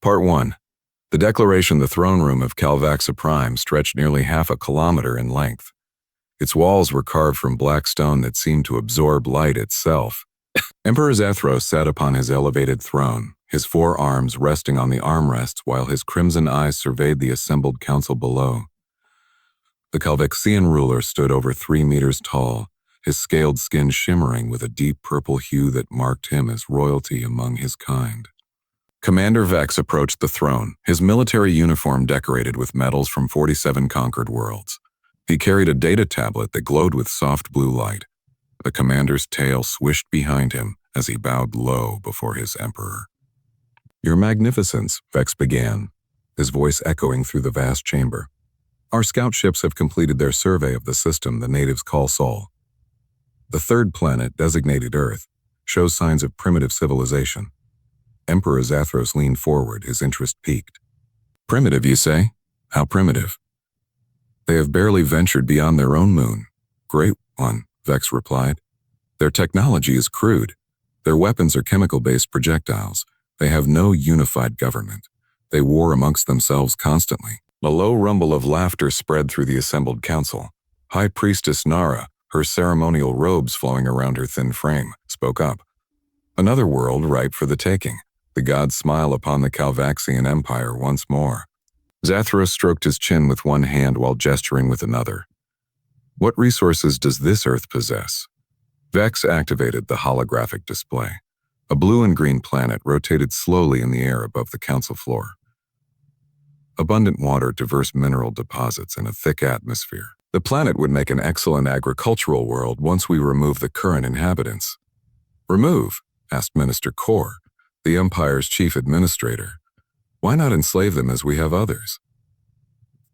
Part 1. The declaration the throne room of Calvaxa Prime stretched nearly half a kilometer in length. Its walls were carved from black stone that seemed to absorb light itself. Emperor Zathros sat upon his elevated throne, his four arms resting on the armrests while his crimson eyes surveyed the assembled council below. The Calvaxian ruler stood over 3 meters tall, his scaled skin shimmering with a deep purple hue that marked him as royalty among his kind. Commander Vex approached the throne, his military uniform decorated with medals from 47 conquered worlds. He carried a data tablet that glowed with soft blue light. The commander's tail swished behind him as he bowed low before his emperor. "Your Magnificence," Vex began, his voice echoing through the vast chamber. "Our scout ships have completed their survey of the system the natives call Sol. The third planet, designated Earth, shows signs of primitive civilization." Emperor Zathros leaned forward, his interest piqued. "Primitive, you say? How primitive?" "They have barely ventured beyond their own moon." "Great one," Vex replied. "Their technology is crude. Their weapons are chemical-based projectiles. They have no unified government. They war amongst themselves constantly." A low rumble of laughter spread through the assembled council. High Priestess Nara, her ceremonial robes flowing around her thin frame, spoke up. "Another world ripe for the taking. The gods smile upon the Calvaxian Empire once more." Zathros stroked his chin with one hand while gesturing with another. "What resources does this Earth possess?" Vex activated the holographic display. A blue and green planet rotated slowly in the air above the council floor. Abundant water, diverse mineral deposits, and a thick atmosphere. The planet would make an excellent agricultural world once we remove the current inhabitants. "Remove?" asked Minister Kor, the Empire's chief administrator. "Why not enslave them as we have others?"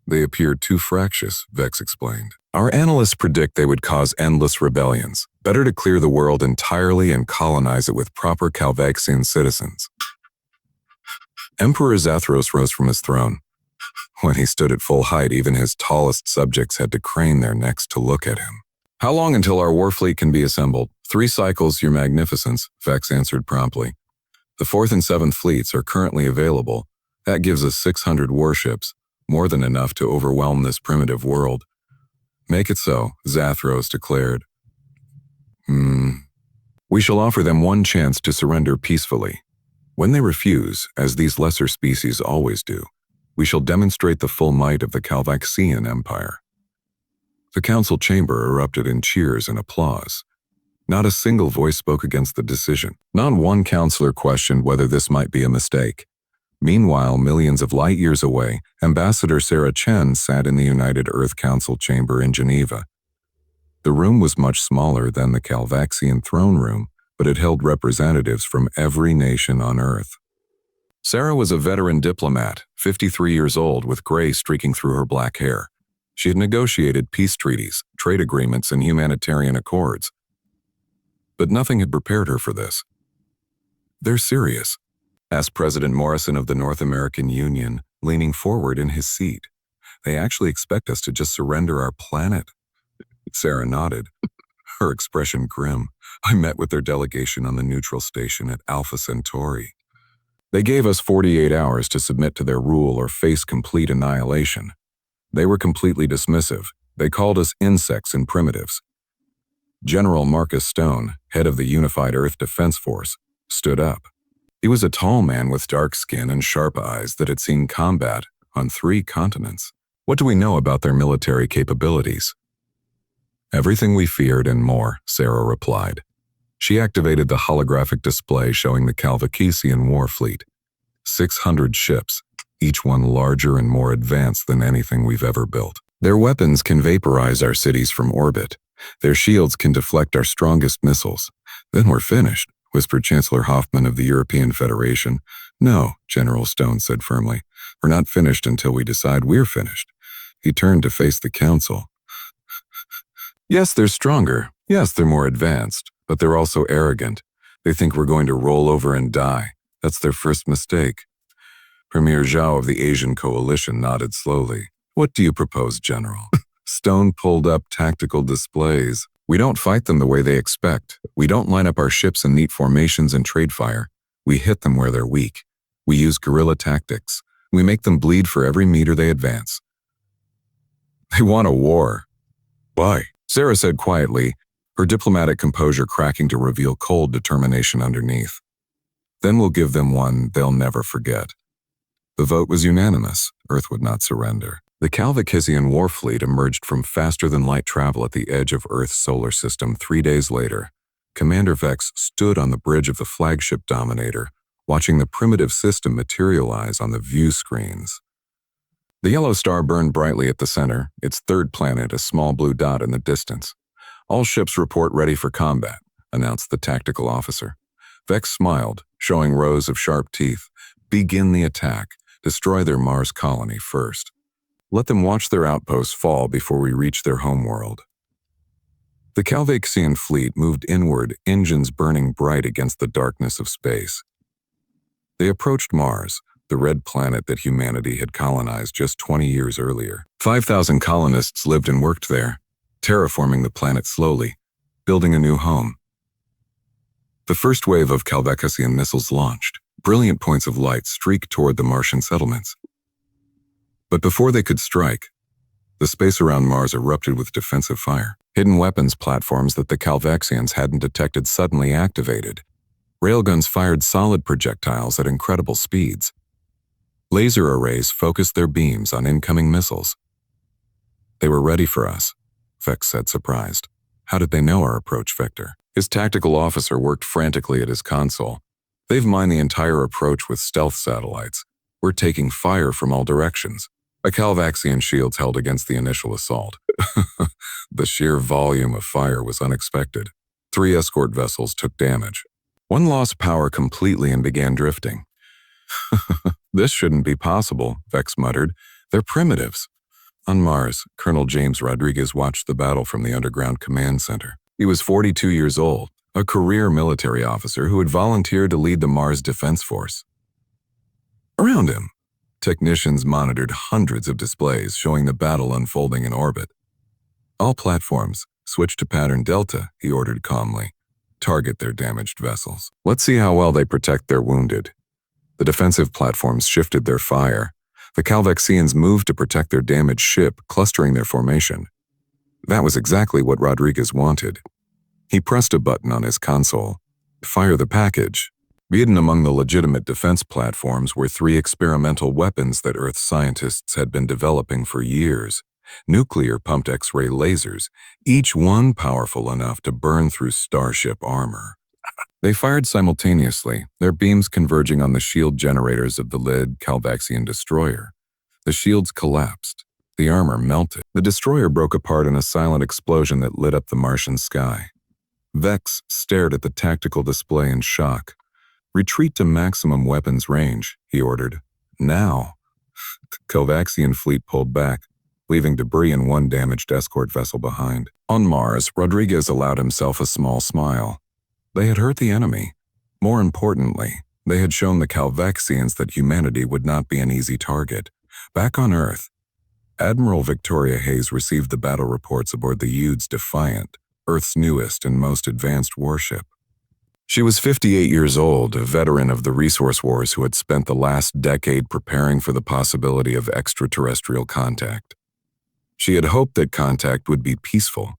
"They appear too fractious," Vex explained. "Our analysts predict they would cause endless rebellions. Better to clear the world entirely and colonize it with proper Calvaxian citizens." Emperor Zathros rose from his throne. When he stood at full height, even his tallest subjects had to crane their necks to look at him. "How long until our war fleet can be assembled?" 3 cycles, Your Magnificence," Vex answered promptly. "The 4th and 7th fleets are currently available. That gives us 600 warships, more than enough to overwhelm this primitive world." "Make it so," Zathros declared. "We shall offer them one chance to surrender peacefully. When they refuse, as these lesser species always do, we shall demonstrate the full might of the Calvaxian Empire." The council chamber erupted in cheers and applause. Not a single voice spoke against the decision. Not one counselor questioned whether this might be a mistake. Meanwhile, millions of light years away, Ambassador Sarah Chen sat in the United Earth Council chamber in Geneva. The room was much smaller than the Calvaxian throne room, but it held representatives from every nation on Earth. Sarah was a veteran diplomat, 53 years old, with gray streaking through her black hair. She had negotiated peace treaties, trade agreements, and humanitarian accords. But nothing had prepared her for this. "They're serious?" asked President Morrison of the North American Union, leaning forward in his seat. "They actually expect us to just surrender our planet?" Sarah nodded, her expression grim. "I met with their delegation on the neutral station at Alpha Centauri. They gave us 48 hours to submit to their rule or face complete annihilation. They were completely dismissive. They called us insects and primitives." General Marcus Stone, head of the Unified Earth Defense Force, stood up. He was a tall man with dark skin and sharp eyes that had seen combat on 3 continents. "What do we know about their military capabilities?" "Everything we feared and more," Sarah replied. She activated the holographic display showing the Calvaxian war fleet. 600 ships, each one larger and more advanced than anything we've ever built. Their weapons can vaporize our cities from orbit. Their shields can deflect our strongest missiles. "Then we're finished," whispered Chancellor Hoffman of the European Federation. "No," General Stone said firmly. "We're not finished until we decide we're finished." He turned to face the council. "Yes, they're stronger. Yes, they're more advanced. But they're also arrogant. They think we're going to roll over and die. That's their first mistake." Premier Zhao of the Asian Coalition nodded slowly. "What do you propose, General?" Stone pulled up tactical displays. "We don't fight them the way they expect. We don't line up our ships in neat formations and trade fire. We hit them where they're weak. We use guerrilla tactics. We make them bleed for every meter they advance. They want a war. Why? Sarah said quietly, her diplomatic composure cracking to reveal cold determination underneath. Then we'll give them one they'll never forget. The vote was unanimous. Earth would not surrender. The Calvician war fleet emerged from faster-than-light travel at the edge of Earth's solar system 3 days later. Commander Vex stood on the bridge of the flagship Dominator, watching the primitive system materialize on the view screens. The yellow star burned brightly at the center, its third planet a small blue dot in the distance. All ships report ready for combat, announced the tactical officer. Vex smiled, showing rows of sharp teeth. Begin the attack. Destroy their Mars colony first. Let them watch their outposts fall before we reach their homeworld. The Calvician fleet moved inward, engines burning bright against the darkness of space. They approached Mars, the red planet that humanity had colonized just 20 years earlier. 5,000 colonists lived and worked there, terraforming the planet slowly, building a new home. The first wave of Calvician missiles launched. Brilliant points of light streaked toward the Martian settlements. But before they could strike, the space around Mars erupted with defensive fire. Hidden weapons platforms that the Calvicians hadn't detected suddenly activated. Railguns fired solid projectiles at incredible speeds. Laser arrays focused their beams on incoming missiles. They were ready for us, Vex said, surprised. How did they know our approach vector? His tactical officer worked frantically at his console. They've mined the entire approach with stealth satellites. We're taking fire from all directions. A Calvician shields held against the initial assault. The sheer volume of fire was unexpected. 3 escort vessels took damage. One lost power completely and began drifting. This shouldn't be possible, Vex muttered. They're primitives. On Mars, Colonel James Rodriguez watched the battle from the underground command center. He was 42 years old, a career military officer who had volunteered to lead the Mars Defense Force. Around him, technicians monitored hundreds of displays showing the battle unfolding in orbit. All platforms, switch to pattern Delta, he ordered calmly. Target their damaged vessels. Let's see how well they protect their wounded. The defensive platforms shifted their fire. The Calvicians moved to protect their damaged ship, clustering their formation. That was exactly what Rodriguez wanted. He pressed a button on his console. Fire the package. Hidden among the legitimate defense platforms were 3 experimental weapons that Earth scientists had been developing for years. Nuclear pumped X-ray lasers, each one powerful enough to burn through starship armor. They fired simultaneously, their beams converging on the shield generators of the lead Calvician destroyer. The shields collapsed. The armor melted. The destroyer broke apart in a silent explosion that lit up the Martian sky. Vex stared at the tactical display in shock. Retreat to maximum weapons range, he ordered. Now. The Calvician fleet pulled back, leaving debris and 1 damaged escort vessel behind. On Mars, Rodriguez allowed himself a small smile. They had hurt the enemy. More importantly, they had shown the Calvicians that humanity would not be an easy target. Back on Earth, Admiral Victoria Hayes received the battle reports aboard the Yude's Defiant, Earth's newest and most advanced warship. She was 58 years old, a veteran of the resource wars who had spent the last decade preparing for the possibility of extraterrestrial contact. She had hoped that contact would be peaceful.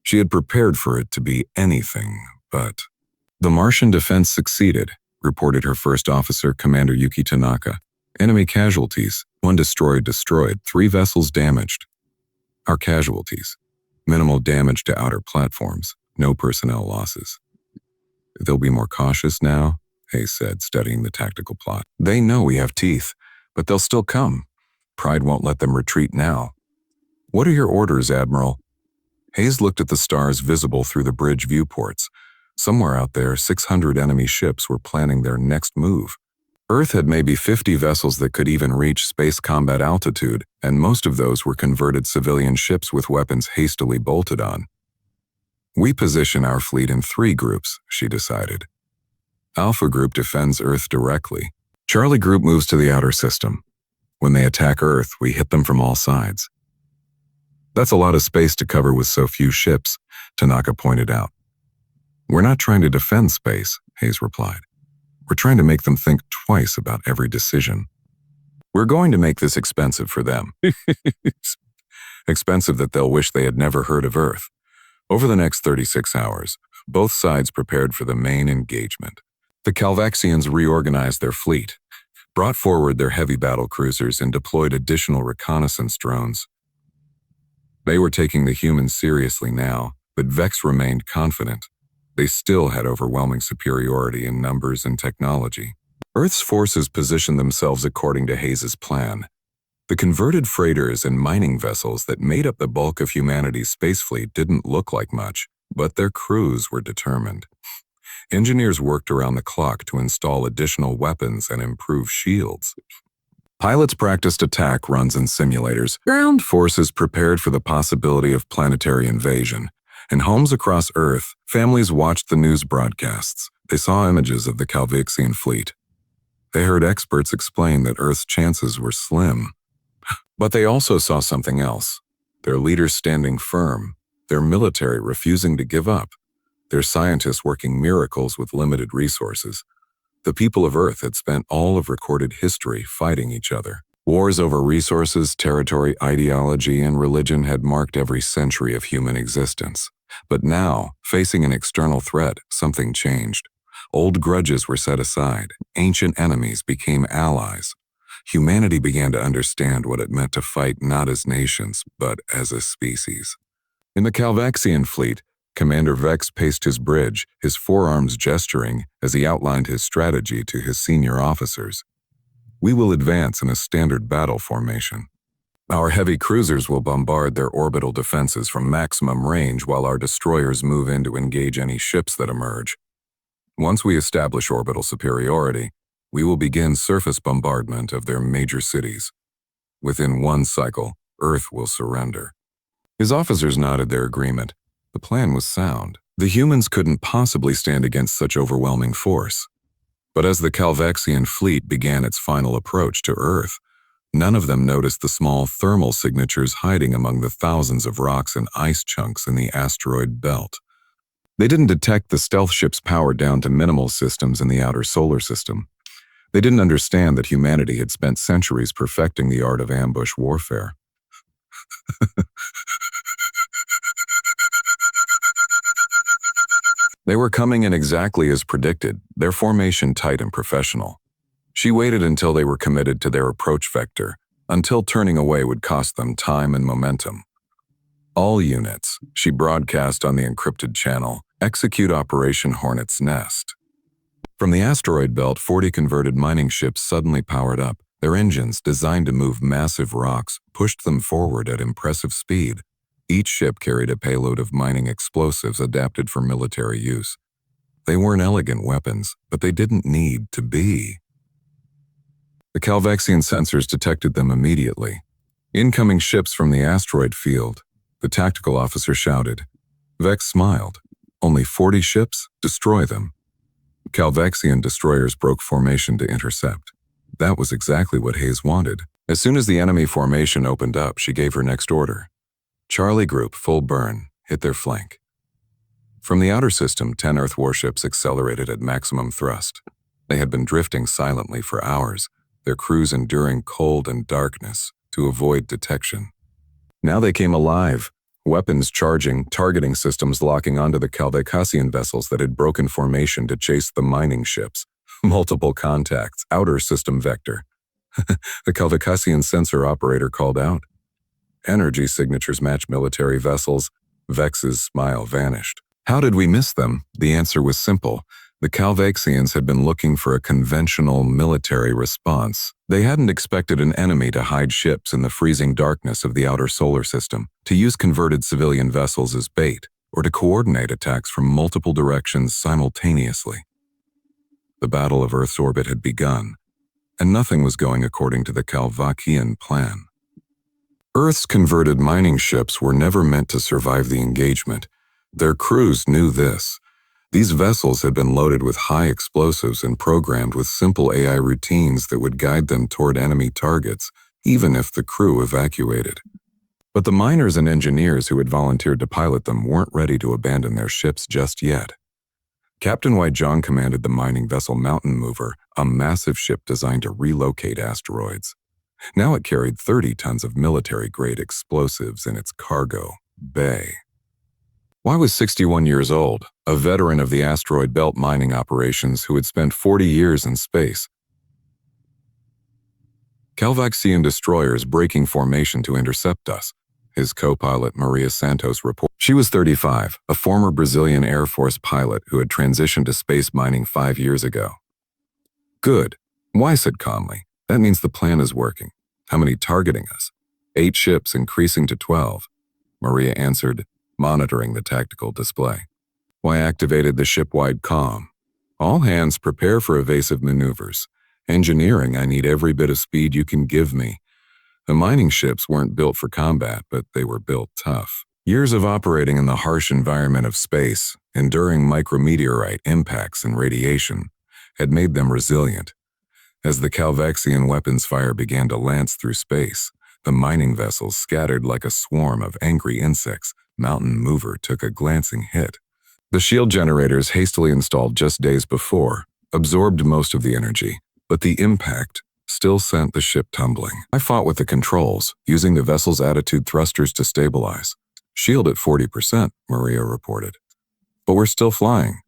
She had prepared for it to be anything but. The Martian defense succeeded, reported her first officer, Commander Yuki Tanaka. Enemy casualties, 1 destroyed, 3 vessels damaged. Our casualties, minimal damage to outer platforms, no personnel losses. They'll be more cautious now, Hayes said, studying the tactical plot. They know we have teeth, but they'll still come. Pride won't let them retreat now. What are your orders, Admiral? Hayes looked at the stars visible through the bridge viewports. Somewhere out there, 600 enemy ships were planning their next move. Earth had maybe 50 vessels that could even reach space combat altitude, and most of those were converted civilian ships with weapons hastily bolted on. We position our fleet in 3 groups, she decided. Alpha Group defends Earth directly. Charlie Group moves to the outer system. When they attack Earth, we hit them from all sides. That's a lot of space to cover with so few ships, Tanaka pointed out. We're not trying to defend space, Hayes replied. We're trying to make them think twice about every decision. We're going to make this expensive for them. Expensive that they'll wish they had never heard of Earth. Over the next 36 hours, both sides prepared for the main engagement. The Calvaxians reorganized their fleet, brought forward their heavy battle cruisers, and deployed additional reconnaissance drones. They were taking the humans seriously now, but Vex remained confident. They still had overwhelming superiority in numbers and technology. Earth's forces positioned themselves according to Hayes's plan. The converted freighters and mining vessels that made up the bulk of humanity's space fleet didn't look like much, but their crews were determined. Engineers worked around the clock to install additional weapons and improve shields. Pilots practiced attack runs in simulators. Ground forces prepared for the possibility of planetary invasion. In homes across Earth, families watched the news broadcasts. They saw images of the Calvaxian fleet. They heard experts explain that Earth's chances were slim. But they also saw something else. Their leaders standing firm, their military refusing to give up, their scientists working miracles with limited resources. The people of Earth had spent all of recorded history fighting each other. Wars over resources, territory, ideology, and religion had marked every century of human existence. But now, facing an external threat, something changed. Old grudges were set aside. Ancient enemies became allies. Humanity began to understand what it meant to fight not as nations, but as a species. In the Calvaxian fleet, Commander Vex paced his bridge, his forearms gesturing as he outlined his strategy to his senior officers. We will advance in a standard battle formation. Our heavy cruisers will bombard their orbital defenses from maximum range while our destroyers move in to engage any ships that emerge. Once we establish orbital superiority, we will begin surface bombardment of their major cities. Within one cycle, Earth will surrender. His officers nodded their agreement. The plan was sound. The humans couldn't possibly stand against such overwhelming force. But as the Calvaxian fleet began its final approach to Earth, none of them noticed the small thermal signatures hiding among the thousands of rocks and ice chunks in the asteroid belt. They didn't detect the stealth ships powered down to minimal systems in the outer solar system. They didn't understand that humanity had spent centuries perfecting the art of ambush warfare. They were coming in exactly as predicted, their formation tight and professional. She waited until they were committed to their approach vector, until turning away would cost them time and momentum. All units, she broadcast on the encrypted channel, execute Operation Hornet's Nest. From the asteroid belt, 40 converted mining ships suddenly powered up. Their engines, designed to move massive rocks, pushed them forward at impressive speed. Each ship carried a payload of mining explosives adapted for military use. They weren't elegant weapons, but they didn't need to be. The Calvaxian sensors detected them immediately. Incoming ships from the asteroid field, the tactical officer shouted. Vex smiled. Only 40 ships? Destroy them. Calvaxian destroyers broke formation to intercept. That was exactly what Hayes wanted. As soon as the enemy formation opened up, she gave her next order. Charlie Group, full burn, hit their flank. From the outer system, 10 Earth warships accelerated at maximum thrust. They had been drifting silently for hours, their crews enduring cold and darkness to avoid detection. Now they came alive, weapons charging, targeting systems locking onto the Calvaxian vessels that had broken formation to chase the mining ships. Multiple contacts, outer system vector. The Calvaxian sensor operator called out. Energy signatures match military vessels. Vex's smile vanished. How did we miss them? The answer was simple. The Calvaxians had been looking for a conventional military response. They hadn't expected an enemy to hide ships in the freezing darkness of the outer solar system, to use converted civilian vessels as bait, or to coordinate attacks from multiple directions simultaneously. The Battle of Earth's orbit had begun, and nothing was going according to the Calvaxian plan. Earth's converted mining ships were never meant to survive the engagement. Their crews knew this. These vessels had been loaded with high explosives and programmed with simple AI routines that would guide them toward enemy targets, even if the crew evacuated. But the miners and engineers who had volunteered to pilot them weren't ready to abandon their ships just yet. Captain Zhang commanded the mining vessel Mountain Mover, a massive ship designed to relocate asteroids. Now it carried 30 tons of military-grade explosives in its cargo bay. Y was 61 years old, a veteran of the asteroid belt mining operations who had spent 40 years in space. Calvaxian destroyers breaking formation to intercept us, his co-pilot Maria Santos reported. She was 35, a former Brazilian Air Force pilot who had transitioned to space mining 5 years ago. Good, Y said calmly. That means the plan is working. How many targeting us? 8 ships increasing to 12. Maria answered, monitoring the tactical display. Y activated the ship-wide comm. All hands prepare for evasive maneuvers. Engineering, I need every bit of speed you can give me. The mining ships weren't built for combat, but they were built tough. Years of operating in the harsh environment of space, enduring micrometeorite impacts and radiation, had made them resilient. As the Calvaxian weapons fire began to lance through space, the mining vessels scattered like a swarm of angry insects. Mountain Mover took a glancing hit. The shield generators hastily installed just days before absorbed most of the energy, but the impact still sent the ship tumbling. I fought with the controls, using the vessel's attitude thrusters to stabilize. Shield at 40%, Maria reported. But we're still flying.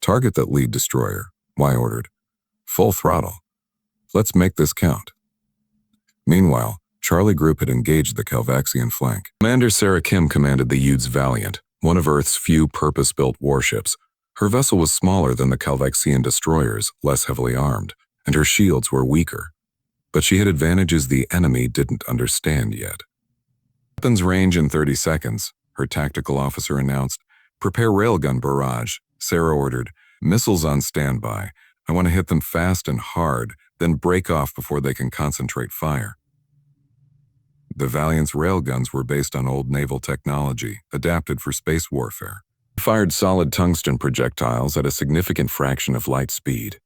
Target that lead destroyer, Y ordered. Full throttle. Let's make this count. Meanwhile, Charlie Group had engaged the Calvaxian flank. Commander Sarah Kim commanded the Yude's Valiant, one of Earth's few purpose-built warships. Her vessel was smaller than the Calvaxian destroyers, less heavily armed, and her shields were weaker. But she had advantages the enemy didn't understand yet. Weapons range in 30 seconds, her tactical officer announced. Prepare railgun barrage, Sarah ordered. Missiles on standby. I want to hit them fast and hard, then break off before they can concentrate fire. The Valiant's railguns were based on old naval technology, adapted for space warfare. They fired solid tungsten projectiles at a significant fraction of light speed.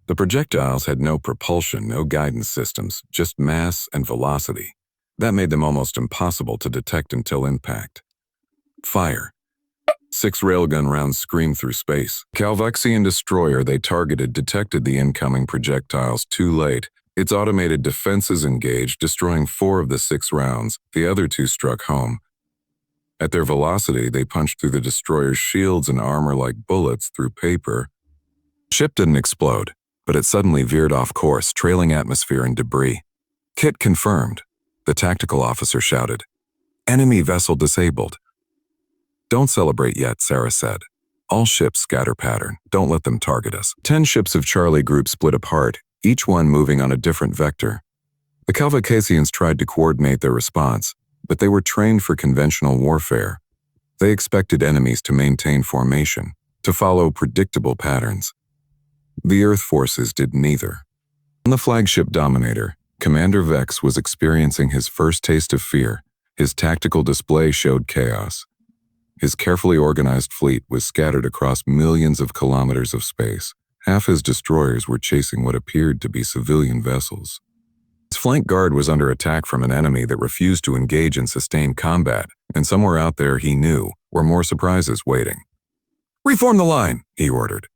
The projectiles had no propulsion, no guidance systems, just mass and velocity. That made them almost impossible to detect until impact. Fire. 6 railgun rounds screamed through space. Calvaxian destroyer they targeted detected the incoming projectiles too late. Its automated defenses engaged, destroying 4 of the 6 rounds. The other 2 struck home. At their velocity, they punched through the destroyer's shields and armor like bullets through paper. The ship didn't explode, but it suddenly veered off course, trailing atmosphere and debris. Kit confirmed. The tactical officer shouted. Enemy vessel disabled. Don't celebrate yet, Sarah said. All ships scatter pattern. Don't let them target us. 10 ships of Charlie Group split apart, each one moving on a different vector. The Calvaxians tried to coordinate their response, but they were trained for conventional warfare. They expected enemies to maintain formation, to follow predictable patterns. The Earth forces did neither. On the flagship Dominator, Commander Vex was experiencing his first taste of fear. His tactical display showed chaos. His carefully organized fleet was scattered across millions of kilometers of space. Half his destroyers were chasing what appeared to be civilian vessels. His flank guard was under attack from an enemy that refused to engage in sustained combat, and somewhere out there, he knew, were more surprises waiting. Reform the line, he ordered.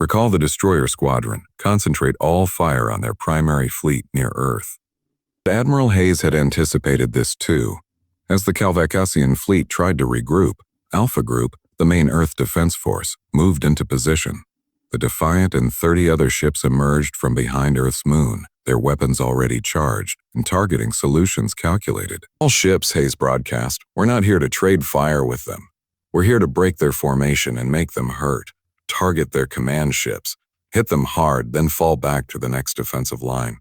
Recall the destroyer squadron, concentrate all fire on their primary fleet near Earth. Admiral Hayes had anticipated this too. As the Calvaxian fleet tried to regroup, Alpha Group, the main Earth defense force, moved into position. The Defiant and 30 other ships emerged from behind Earth's moon, their weapons already charged, and targeting solutions calculated. All ships, Hayes broadcast, we're not here to trade fire with them. We're here to break their formation and make them hurt. Target their command ships, hit them hard, then fall back to the next defensive line.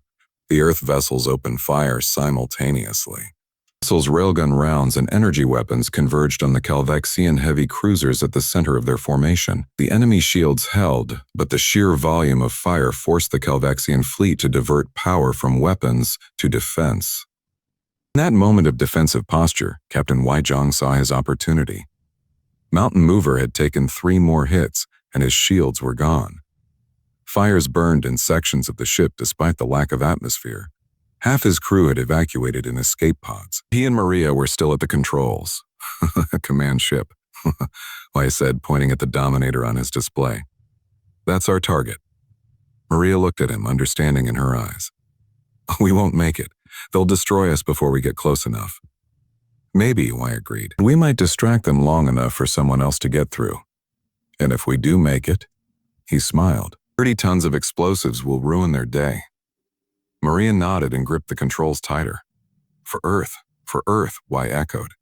The Earth vessels opened fire simultaneously. Vessels' railgun rounds and energy weapons converged on the Calvaxian heavy cruisers at the center of their formation. The enemy shields held, but the sheer volume of fire forced the Calvaxian fleet to divert power from weapons to defense. In that moment of defensive posture, Captain Zhang saw his opportunity. Mountain Mover had taken 3 more hits, and his shields were gone. Fires burned in sections of the ship despite the lack of atmosphere. Half his crew had evacuated in escape pods. He and Maria were still at the controls. A command ship. I said, pointing at the Dominator on his display. That's our target. Maria looked at him, understanding in her eyes. We won't make it. They'll destroy us before we get close enough. Maybe, Y agreed. We might distract them long enough for someone else to get through. And if we do make it, he smiled, 30 tons of explosives will ruin their day. Maria nodded and gripped the controls tighter. For Earth, Y echoed.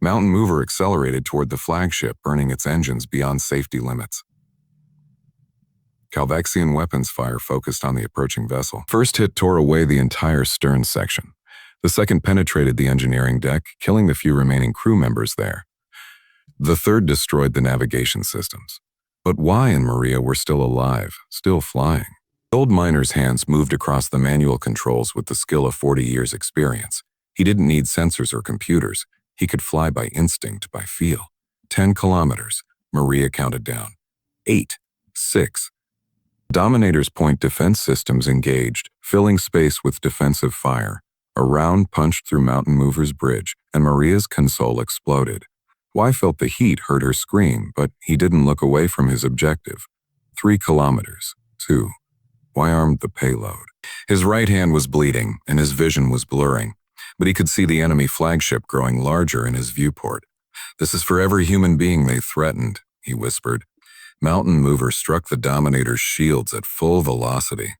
Mountain Mover accelerated toward the flagship, burning its engines beyond safety limits. Calvaxian weapons fire focused on the approaching vessel. First hit tore away the entire stern section. The second penetrated the engineering deck, killing the few remaining crew members there. The third destroyed the navigation systems. But Y and Maria were still alive, still flying. The old miner's hands moved across the manual controls with the skill of 40 years' experience. He didn't need sensors or computers. He could fly by instinct, by feel. 10 kilometers. Maria counted down. 8, 6. Dominator's point defense systems engaged, filling space with defensive fire. A round punched through Mountain Mover's bridge, and Maria's console exploded. Y felt the heat hurt her scream, but he didn't look away from his objective. 3 kilometers. 2. Y armed the payload. His right hand was bleeding, and his vision was blurring, but he could see the enemy flagship growing larger in his viewport. This is for every human being they threatened, he whispered. Mountain Mover struck the Dominator's shields at full velocity.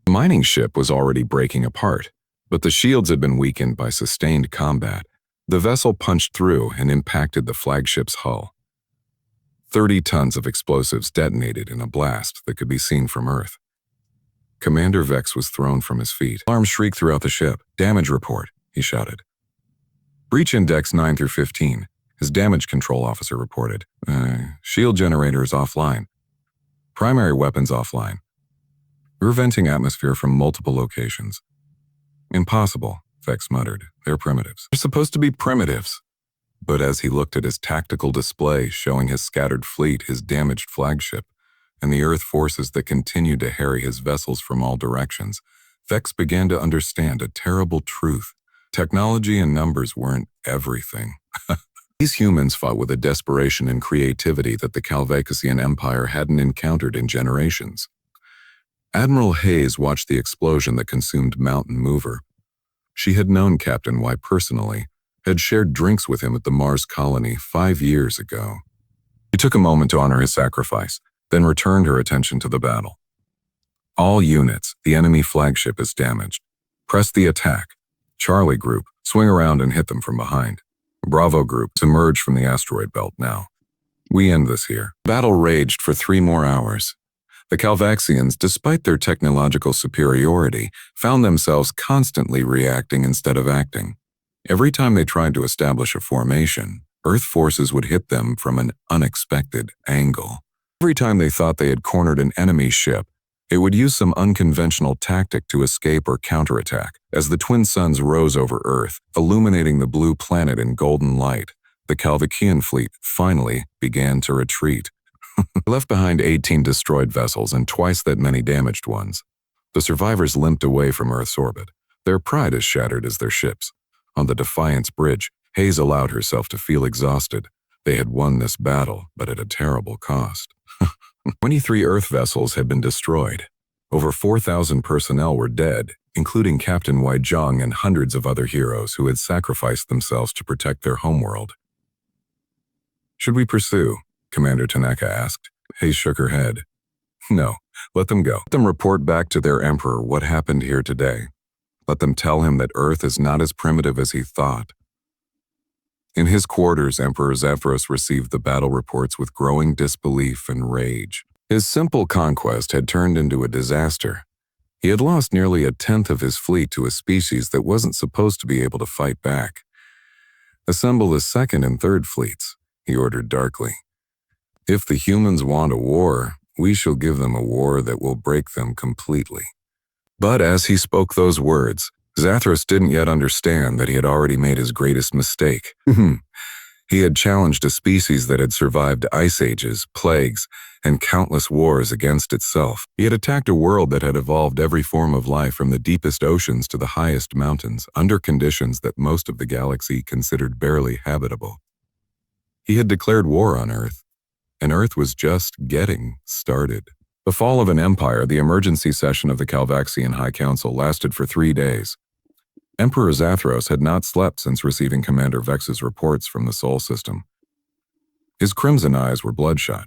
The mining ship was already breaking apart, but the shields had been weakened by sustained combat. The vessel punched through and impacted the flagship's hull. 30 tons of explosives detonated in a blast that could be seen from Earth. Commander Vex was thrown from his feet. Alarms shrieked throughout the ship. Damage report, he shouted. Breach index 9 through 15, his damage control officer reported. Shield generators offline. Primary weapons offline. We're venting atmosphere from multiple locations. Impossible, Vex muttered. They're primitives. They're supposed to be primitives. But as he looked at his tactical display showing his scattered fleet, his damaged flagship, and the Earth forces that continued to harry his vessels from all directions, Vex began to understand a terrible truth. Technology and numbers weren't everything. These humans fought with a desperation and creativity that the Calvaxian Empire hadn't encountered in generations. Admiral Hayes watched the explosion that consumed Mountain Mover. She had known Captain Y personally, had shared drinks with him at the Mars colony 5 years ago. She took a moment to honor his sacrifice, then returned her attention to the battle. All units, the enemy flagship is damaged. Press the attack. Charlie Group, swing around and hit them from behind. Bravo Group, emerge from the asteroid belt now. We end this here. Battle raged for 3 more hours. The Calvaxians, despite their technological superiority, found themselves constantly reacting instead of acting. Every time they tried to establish a formation, Earth forces would hit them from an unexpected angle. Every time they thought they had cornered an enemy ship, it would use some unconventional tactic to escape or counterattack. As the twin suns rose over Earth, illuminating the blue planet in golden light, the Calvaxian fleet finally began to retreat. They left behind 18 destroyed vessels and twice that many damaged ones. The survivors limped away from Earth's orbit, their pride as shattered as their ships. On the Defiance Bridge, Hayes allowed herself to feel exhausted. They had won this battle, but at a terrible cost. 23 Earth vessels had been destroyed. Over 4,000 personnel were dead, including Captain Y Zhang and hundreds of other heroes who had sacrificed themselves to protect their homeworld. Should we pursue? Commander Tanaka asked. Hayes shook her head. No, let them go. Let them report back to their emperor what happened here today. Let them tell him that Earth is not as primitive as he thought. In his quarters, Emperor Zephyros received the battle reports with growing disbelief and rage. His simple conquest had turned into a disaster. He had lost nearly 1/10 of his fleet to a species that wasn't supposed to be able to fight back. Assemble the second and third fleets, he ordered darkly. If the humans want a war, we shall give them a war that will break them completely. But as he spoke those words, Zathras didn't yet understand that he had already made his greatest mistake. He had challenged a species that had survived ice ages, plagues, and countless wars against itself. He had attacked a world that had evolved every form of life from the deepest oceans to the highest mountains, under conditions that most of the galaxy considered barely habitable. He had declared war on Earth, and Earth was just getting started. The fall of an empire, the emergency session of the Calvaxian High Council, lasted for 3 days. Emperor Zathros had not slept since receiving Commander Vex's reports from the Sol system. His crimson eyes were bloodshot,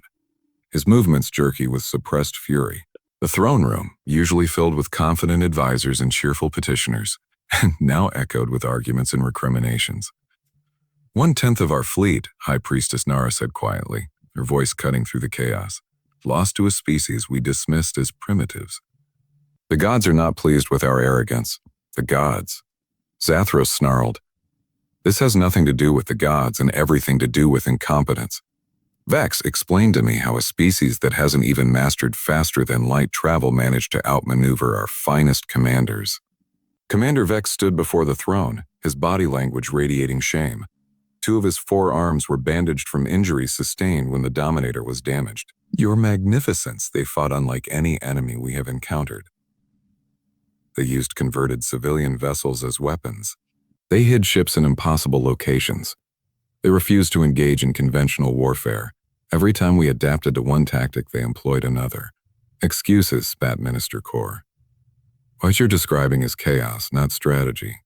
his movements jerky with suppressed fury. The throne room, usually filled with confident advisors and cheerful petitioners, now echoed with arguments and recriminations. 1/10 of our fleet, High Priestess Nara said quietly, her voice cutting through the chaos, lost to a species we dismissed as primitives. The gods are not pleased with our arrogance. The gods. Zathros snarled. This has nothing to do with the gods and everything to do with incompetence. Vex explained to me how a species that hasn't even mastered faster-than-light travel managed to outmaneuver our finest commanders. Commander Vex stood before the throne, his body language radiating shame. 2 of his 4 arms were bandaged from injuries sustained when the Dominator was damaged. Your Magnificence, they fought unlike any enemy we have encountered. They used converted civilian vessels as weapons. They hid ships in impossible locations. They refused to engage in conventional warfare. Every time we adapted to one tactic, they employed another. Excuses, spat Minister Kor. What you're describing is chaos, not strategy.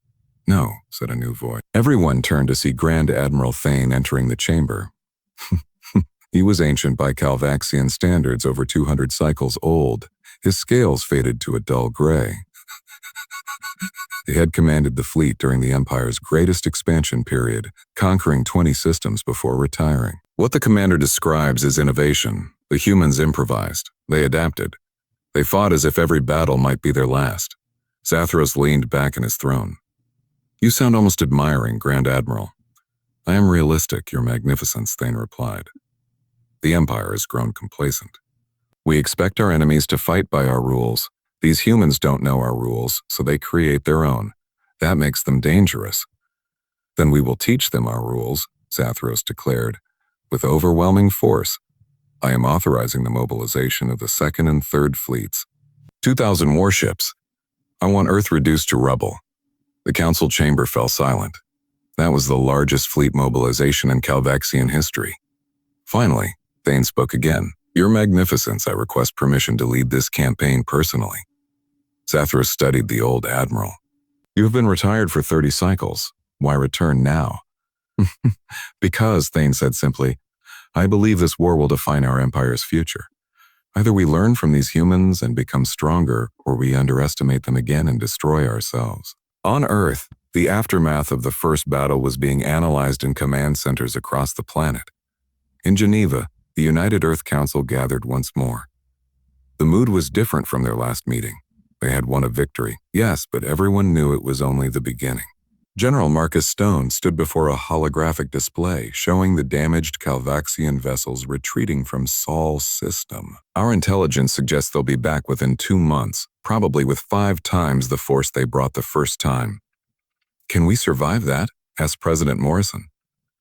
No, said a new voice. Everyone turned to see Grand Admiral Thane entering the chamber. He was ancient by Calvaxian standards, over 200 cycles old. His scales faded to a dull gray. He had commanded the fleet during the Empire's greatest expansion period, conquering 20 systems before retiring. What the commander describes is innovation. The humans improvised. They adapted. They fought as if every battle might be their last. Zathros leaned back in his throne. You sound almost admiring, Grand Admiral. I am realistic, Your Magnificence, Thane replied. The Empire has grown complacent. We expect our enemies to fight by our rules. These humans don't know our rules, so they create their own. That makes them dangerous. Then we will teach them our rules, Zathros declared. With overwhelming force, I am authorizing the mobilization of the 2nd and 3rd fleets. 2,000 warships. I want Earth reduced to rubble. The council chamber fell silent. That was the largest fleet mobilization in Calvaxian history. Finally, Thane spoke again. Your Magnificence, I request permission to lead this campaign personally. Zathros studied the old admiral. You have been retired for 30 cycles. Why return now? Because, Thane said simply, I believe this war will define our empire's future. Either we learn from these humans and become stronger, or we underestimate them again and destroy ourselves. On Earth, the aftermath of the first battle was being analyzed in command centers across the planet. In Geneva, the United Earth Council gathered once more. The mood was different from their last meeting. They had won a victory, yes, but everyone knew it was only the beginning. General Marcus Stone stood before a holographic display showing the damaged Calvaxian vessels retreating from Sol's system. Our intelligence suggests they'll be back within 2 months, probably with 5 times the force they brought the first time. Can we survive that? Asked President Morrison.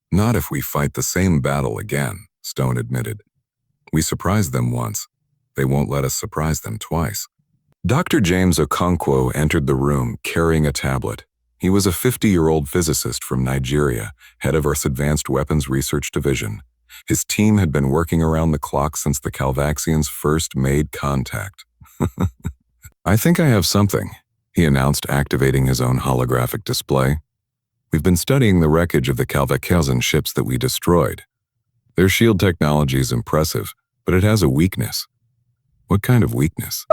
Not if we fight the same battle again, Stone admitted. We surprised them once. They won't let us surprise them twice. Dr. James Okonkwo entered the room carrying a tablet. He was a 50-year-old physicist from Nigeria, head of Earth's Advanced Weapons Research Division. His team had been working around the clock since the Calvaxians first made contact. I think I have something, he announced, activating his own holographic display. We've been studying the wreckage of the Calvaxian ships that we destroyed. Their shield technology is impressive, but it has a weakness. What kind of weakness?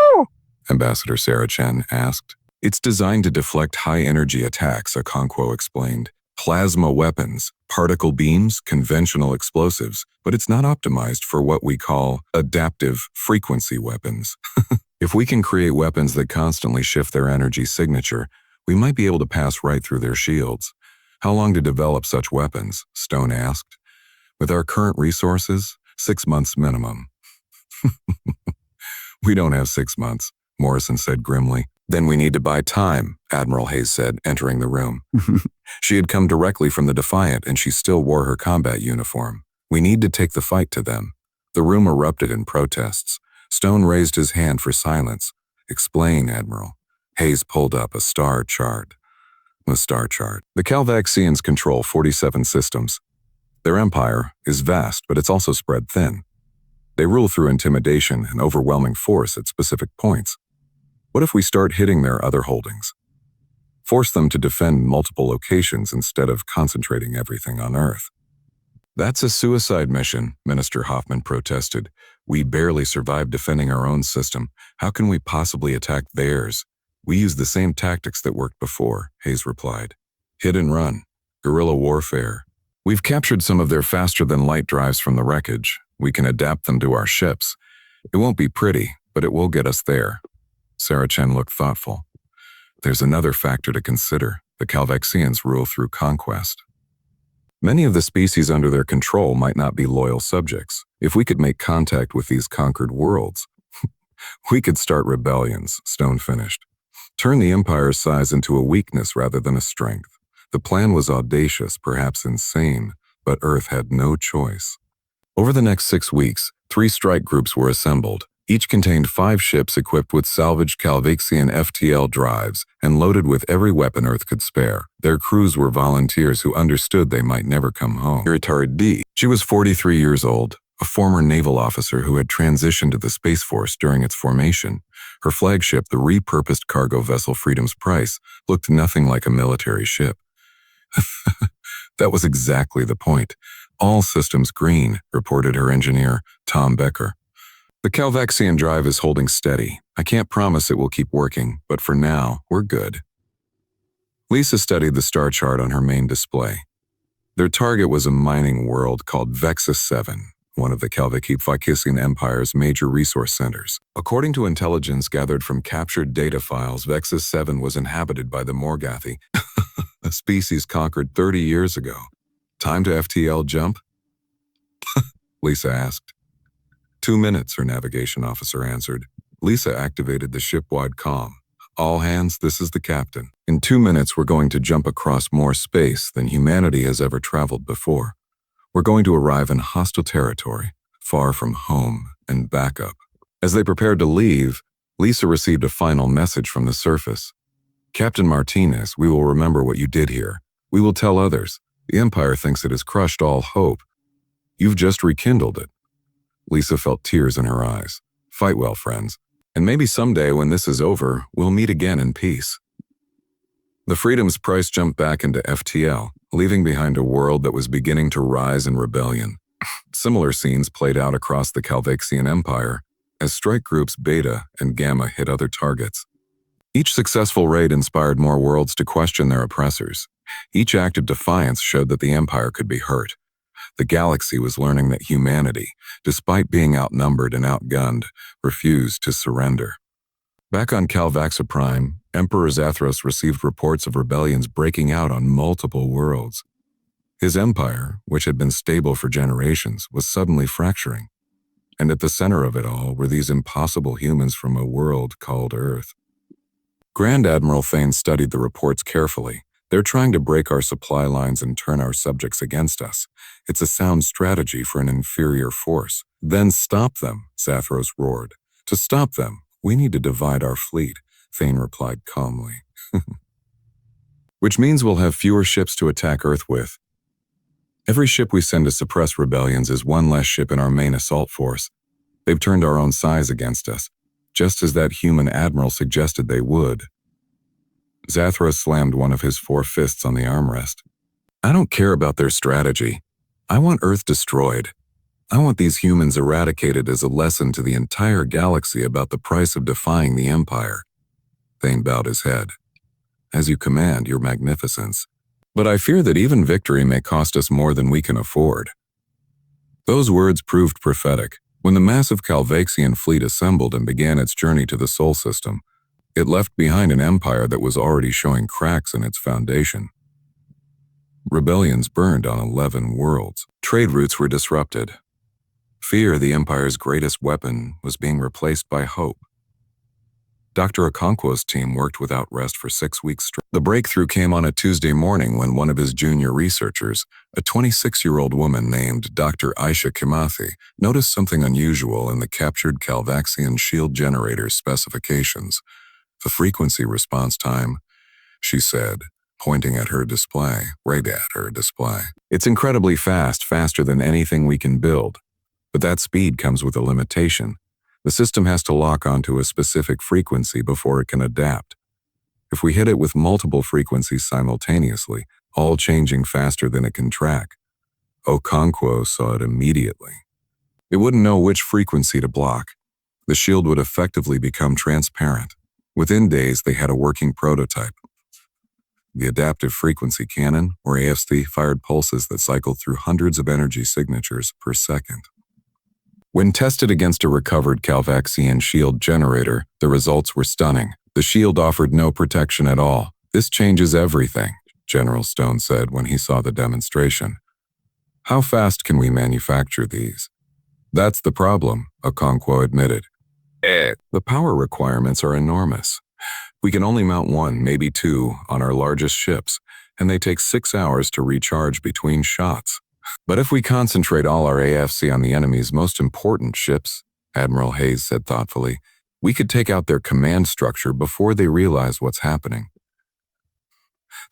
Ambassador Sarah Chen asked. It's designed to deflect high-energy attacks, Okonkwo explained. Plasma weapons, particle beams, conventional explosives, but it's not optimized for what we call adaptive frequency weapons. If we can create weapons that constantly shift their energy signature, we might be able to pass right through their shields. How long to develop such weapons? Stone asked. With our current resources, 6 months minimum. We don't have 6 months, Morrison said grimly. Then we need to buy time, Admiral Hayes said, entering the room. She had come directly from the Defiant, and she still wore her combat uniform. We need to take the fight to them. The room erupted in protests. Stone raised his hand for silence. Explain, Admiral. Hayes pulled up a star chart. The Calvaxians control 47 systems. Their empire is vast, but it's also spread thin. They rule through intimidation and overwhelming force at specific points. What if we start hitting their other holdings? Force them to defend multiple locations instead of concentrating everything on Earth. That's a suicide mission, Minister Hoffman protested. We barely survived defending our own system. How can we possibly attack theirs? We use the same tactics that worked before, Hayes replied. Hit and run. Guerrilla warfare. We've captured some of their faster-than-light drives from the wreckage. We can adapt them to our ships. It won't be pretty, but it will get us there. Sarah Chen looked thoughtful. There's another factor to consider. The Calvexians rule through conquest. Many of the species under their control might not be loyal subjects. If we could make contact with these conquered worlds, we could start rebellions, Stone finished. Turn the Empire's size into a weakness rather than a strength. The plan was audacious, perhaps insane, but Earth had no choice. Over the next 6 weeks, 3 strike groups were assembled. Each contained 5 ships equipped with salvaged Calvexian FTL drives and loaded with every weapon Earth could spare. Their crews were volunteers who understood they might never come home. Irritard D. She was 43 years old, a former naval officer who had transitioned to the Space Force during its formation. Her flagship, the repurposed cargo vessel Freedom's Price, looked nothing like a military ship. That was exactly the point. All systems green, reported her engineer, Tom Becker. The Calvexian drive is holding steady. I can't promise it will keep working, but for now, we're good. Lisa studied the star chart on her main display. Their target was a mining world called Vexus 7, one of the Calvexian Empire's major resource centers. According to intelligence gathered from captured data files, Vexus 7 was inhabited by the Morgathi, a species conquered 30 years ago. Time to FTL jump? Lisa asked. 2 minutes, her navigation officer answered. Lisa activated the ship-wide comm. All hands, this is the captain. In 2 minutes, we're going to jump across more space than humanity has ever traveled before. We're going to arrive in hostile territory, far from home and backup. As they prepared to leave, Lisa received a final message from the surface. Captain Martinez, we will remember what you did here. We will tell others. The Empire thinks it has crushed all hope. You've just rekindled it. Lisa felt tears in her eyes. Fight well, friends. And maybe someday when this is over, we'll meet again in peace. The Freedom's Price jumped back into FTL, leaving behind a world that was beginning to rise in rebellion. Similar scenes played out across the Calvexian Empire as strike groups Beta and Gamma hit other targets. Each successful raid inspired more worlds to question their oppressors. Each act of defiance showed that the Empire could be hurt. The galaxy was learning that humanity, despite being outnumbered and outgunned, refused to surrender. Back on Calvaxa Prime, Emperor Zathros received reports of rebellions breaking out on multiple worlds. His empire, which had been stable for generations, was suddenly fracturing. And at the center of it all were these impossible humans from a world called Earth. Grand Admiral Thane studied the reports carefully. They're trying to break our supply lines and turn our subjects against us. It's a sound strategy for an inferior force. Then stop them, Zathros roared. To stop them, we need to divide our fleet, Thane replied calmly. Which means we'll have fewer ships to attack Earth with. Every ship we send to suppress rebellions is one less ship in our main assault force. They've turned our own size against us, just as that human admiral suggested they would. Zathros slammed one of his 4 fists on the armrest. I don't care about their strategy. I want Earth destroyed. I want these humans eradicated as a lesson to the entire galaxy about the price of defying the Empire. Thane bowed his head. As you command, your magnificence. But I fear that even victory may cost us more than we can afford. Those words proved prophetic. When the massive Calvexian fleet assembled and began its journey to the Sol system, it left behind an empire that was already showing cracks in its foundation. Rebellions burned on 11 worlds. Trade routes were disrupted. Fear, the Empire's greatest weapon, was being replaced by hope. Dr. Okonkwo's team worked without rest for 6 weeks straight. The breakthrough came on a Tuesday morning when one of his junior researchers, a 26-year-old woman named Dr. Aisha Kimathi, noticed something unusual in the captured Calvexian shield generator's specifications. The frequency response time, she said, pointing at her display, right at her display. It's incredibly fast, faster than anything we can build. But that speed comes with a limitation. The system has to lock onto a specific frequency before it can adapt. If we hit it with multiple frequencies simultaneously, all changing faster than it can track, Okonkwo saw it immediately. It wouldn't know which frequency to block. The shield would effectively become transparent. Within days, they had a working prototype. The adaptive frequency cannon, or AFC, fired pulses that cycled through hundreds of energy signatures per second. When tested against a recovered Calvaxian shield generator, the results were stunning. The shield offered no protection at all. "This changes everything," General Stone said when he saw the demonstration. "How fast can we manufacture these?" "That's the problem," Okonkwo admitted. The power requirements are enormous. We can only mount one, maybe two, on our largest ships, and they take 6 hours to recharge between shots. But if we concentrate all our AFC on the enemy's most important ships, Admiral Hayes said thoughtfully, we could take out their command structure before they realize what's happening.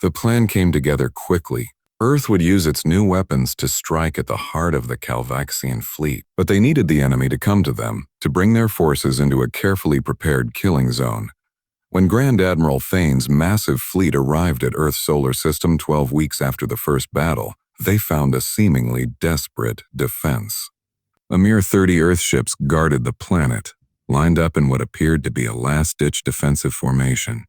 The plan came together quickly. Earth would use its new weapons to strike at the heart of the Calvaxian fleet, but they needed the enemy to come to them, to bring their forces into a carefully prepared killing zone. When Grand Admiral Thane's massive fleet arrived at Earth's solar system 12 weeks after the first battle, they found a seemingly desperate defense. A mere 30 Earthships guarded the planet, lined up in what appeared to be a last-ditch defensive formation.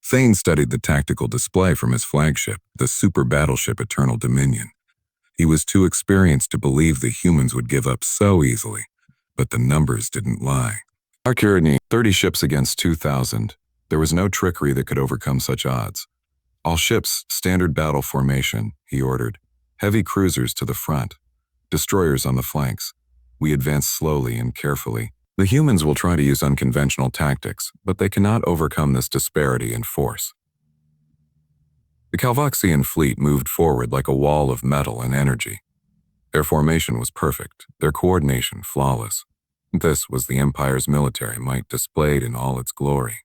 Thane studied the tactical display from his flagship, the super battleship Eternal Dominion. He was too experienced to believe the humans would give up so easily, but the numbers didn't lie. Arcurity, 30 ships against 2,000. There was no trickery that could overcome such odds. "All ships, standard battle formation," he ordered. "Heavy cruisers to the front, destroyers on the flanks. We advance slowly and carefully. The humans will try to use unconventional tactics, but they cannot overcome this disparity in force." The Calvaxian fleet moved forward like a wall of metal and energy. Their formation was perfect, their coordination flawless. This was the Empire's military might displayed in all its glory.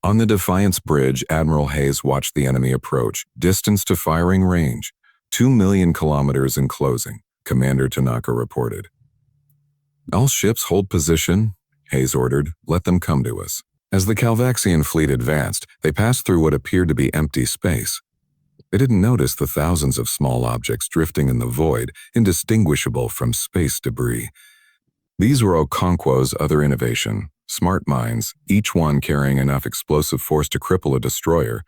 On the Defiance Bridge, Admiral Hayes watched the enemy approach, distance to firing range, 2 million kilometers in closing, Commander Tanaka reported. "All ships hold position," Hayes ordered. "Let them come to us." As the Calvaxian fleet advanced, they passed through what appeared to be empty space. They didn't notice the thousands of small objects drifting in the void, indistinguishable from space debris. These were Okonkwo's other innovation, smart mines, each one carrying enough explosive force to cripple a destroyer,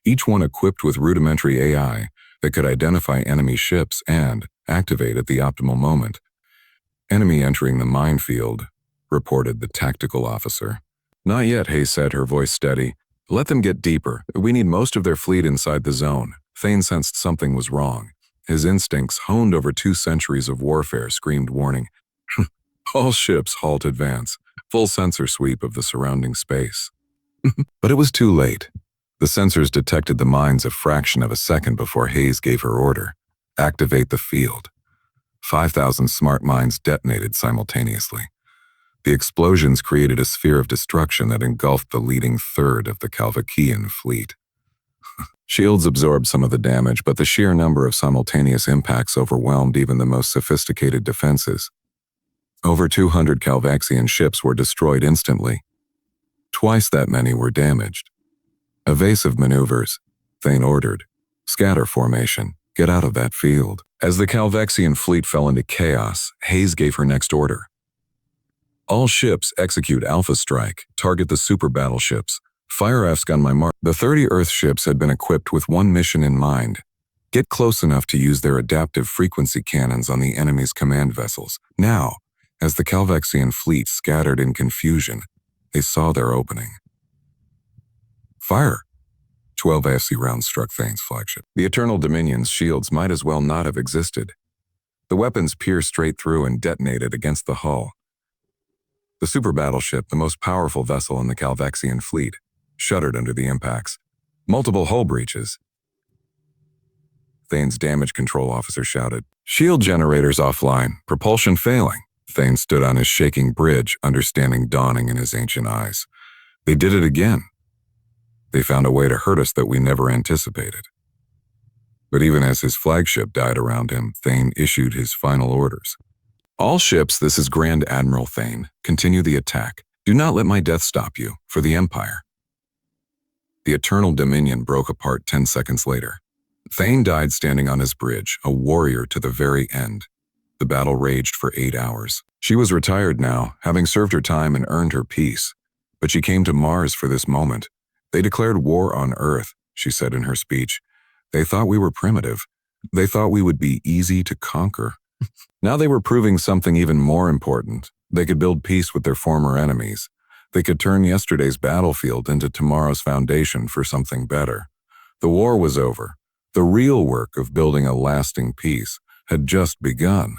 each one equipped with rudimentary AI that could identify enemy ships and activate at the optimal moment. "Enemy entering the minefield," reported the tactical officer. "Not yet," Hayes said, her voice steady. "Let them get deeper. We need most of their fleet inside the zone." Thane sensed something was wrong. His instincts, honed over 2 centuries of warfare, screamed warning. All ships halt advance. Full sensor sweep of the surrounding space. But it was too late. The sensors detected the mines a fraction of a second before Hayes gave her order. Activate the field. 5,000 smart mines detonated simultaneously. The explosions created a sphere of destruction that engulfed the leading third of the Calvaxian fleet. Shields absorbed some of the damage, but the sheer number of simultaneous impacts overwhelmed even the most sophisticated defenses. Over 200 Calvaxian ships were destroyed instantly. Twice that many were damaged. "Evasive maneuvers," Thane ordered. "Scatter formation. Get out of that field." As the Calvaxian fleet fell into chaos, Hayes gave her next order. "All ships execute Alpha Strike. Target the super battleships. Fire F's on my mark." The 30 Earth ships had been equipped with one mission in mind. Get close enough to use their adaptive frequency cannons on the enemy's command vessels. Now, as the Calvaxian fleet scattered in confusion, they saw their opening. Fire! 12 AFC rounds struck Thane's flagship. The Eternal Dominion's shields might as well not have existed. The weapons pierced straight through and detonated against the hull. The super battleship, the most powerful vessel in the Calvaxian fleet, shuddered under the impacts. Multiple hull breaches. Thane's damage control officer shouted. "Shield generators offline, propulsion failing." Thane stood on his shaking bridge, understanding dawning in his ancient eyes. "They did it again. They found a way to hurt us that we never anticipated." But even as his flagship died around him, Thane issued his final orders. All ships, this is Grand Admiral Thane. Continue the attack. Do not let my death stop you, for the Empire. The Eternal Dominion broke apart 10 seconds later. Thane died standing on his bridge, a warrior to the very end. The battle raged for 8 hours. She was retired now, having served her time and earned her peace. But she came to Mars for this moment. They declared war on Earth, she said in her speech. They thought we were primitive. They thought we would be easy to conquer. Now they were proving something even more important. They could build peace with their former enemies. They could turn yesterday's battlefield into tomorrow's foundation for something better. The war was over. The real work of building a lasting peace had just begun.